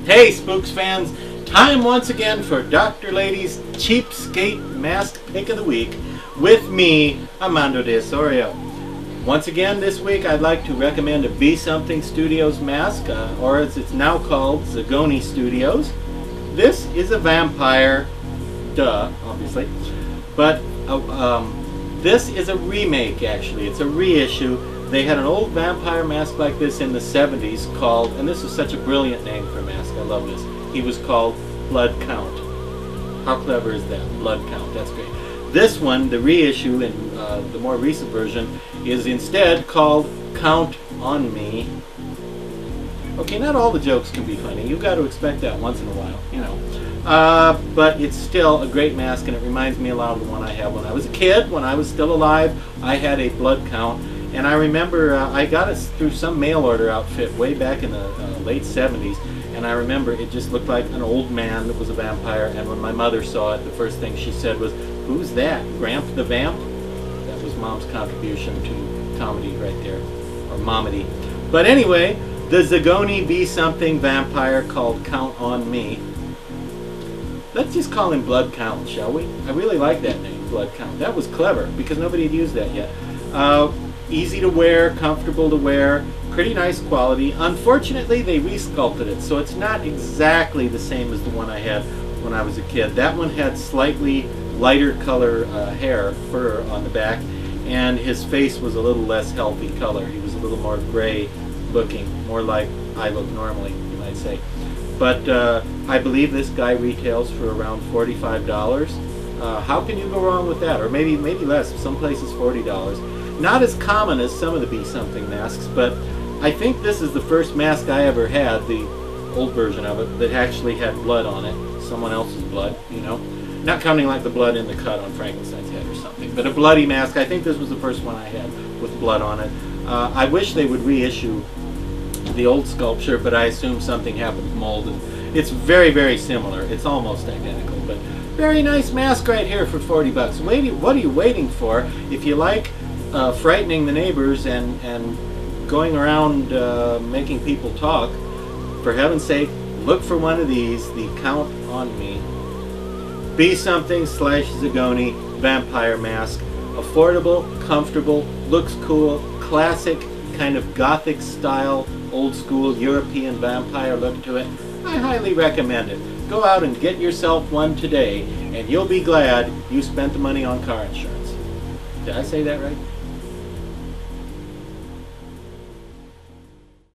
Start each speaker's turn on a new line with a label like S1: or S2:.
S1: Hey Spooks fans, time once again for Dr. Lady's Cheapskate Mask Pick of the Week with me, Armando de Osorio. Once again this week I'd like to recommend a Be Something Studios mask, or as it's now called, Zagone Studios. This is a vampire, duh, obviously, but this is a remake actually, it's a reissue. They had an old vampire mask like this in the 70s called, and this is such a brilliant name for a mask, I love this. He was called Blood Count. How clever is that? Blood Count, that's great. This one, the reissue in the more recent version, is instead called Count on Me. Okay, not all the jokes can be funny. You've got to expect that once in a while, you know. But it's still a great mask, and it reminds me a lot of the one I had when I was a kid. When I was still alive, I had a Blood Count. And I remember I got it through some mail order outfit way back in the late 70s, and I remember it just looked like an old man that was a vampire, and when my mother saw it, the first thing she said was, "Who's that? Gramp the Vamp?" That was Mom's contribution to comedy right there, or momedy. But anyway, the Zagone Be Something vampire called Count on Me. Let's just call him Blood Count, shall we? I really like that name, Blood Count. That was clever, because nobody had used that yet. Easy to wear, comfortable to wear, pretty nice quality. Unfortunately, they resculpted it, so it's not exactly the same as the one I had when I was a kid. That one had slightly lighter color hair, fur on the back, and his face was a little less healthy color. He was a little more gray looking, more like I look normally, you might say. But I believe this guy retails for around $45. How can you go wrong with that? Or maybe less, some places $40. Not as common as some of the Be Something masks, but I think this is the first mask I ever had, the old version of it, that actually had blood on it. Someone else's blood, you know. Not counting like the blood in the cut on Frankenstein's head or something, but a bloody mask. I think this was the first one I had with blood on it. I wish they would reissue the old sculpture, but I assume something happened with mold. And it's very, very similar. It's almost identical, but very nice mask right here for 40 bucks. What are you waiting for? If you like frightening the neighbors and going around making people talk, for heaven's sake, look for one of these, the Count on Me. Be Something / Zagone vampire mask. Affordable, comfortable, looks cool, classic, kind of gothic style, old school European vampire look to it. I highly recommend it. Go out and get yourself one today, and you'll be glad you spent the money on car insurance. Did I say that right?